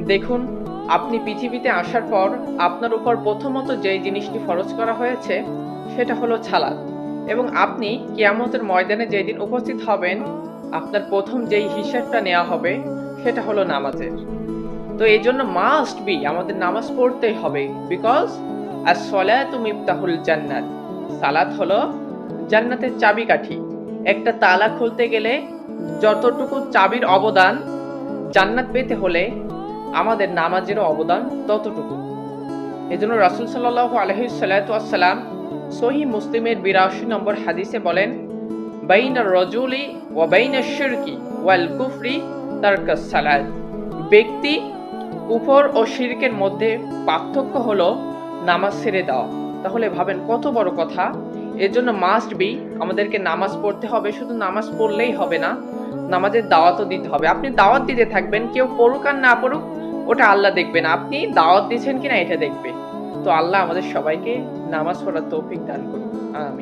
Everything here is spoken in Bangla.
দেখুন, আপনি পৃথিবীতে আসার পর আপনার উপর প্রথমত যেই জিনিসটি ফরজ করা হয়েছে সেটা হলো সালাত। এবং আপনি কিয়ামতের ময়দানে যেদিন উপস্থিত হবেন, আপনার প্রথম যেই হিসাবটা নেওয়া হবে সেটা হলো নামাজের। তো এজন্য মাস্ট বি আমাদের নামাজ পড়তেই হবে। বিকজ as-সালাতু মিফতাহুল জান্নাত। সালাত হলো জান্নাতের চাবিকাঠি। একটা তালা খুলতে গেলে যতটুকু চাবির অবদান, জান্নাত পেতে হলে আমাদের নামাজেরও অবদান ততটুকু। এজন্য রাসূল সাল্লাল্লাহু আলাইহি সাল্লাতু ওয়াসসালাম সহিহ মুসলিমের ৮২ নম্বর হাদিসে বলেন, বাইনার রাজুলি ওয়া বাইনাশ শিরকি ওয়াল কুফরি তারকাস সালাত। ব্যক্তি কুফর ও শিরকের মধ্যে পার্থক্য হলো নামাজ ছেড়ে দেওয়া। তাহলে ভাবেন কত বড় কথা। এজন্য মাস্ট বি আমাদেরকে নামাজ পড়তে হবে। শুধু নামাজ পড়লেই হবে না, নামাজের দাওয়াতও দিতে হবে। আপনি দাওয়াত দিতে থাকবেন, কেউ পড়ুক আর না পড়ুক ওটা আল্লাহ দেখবেন, আপনি দাওয়াত দিচ্ছেন কিনা এটা দেখবে। তো আল্লাহ আমাদের সবাইকে নামাজ পড়ার তৌফিক দান করুন। আমিন।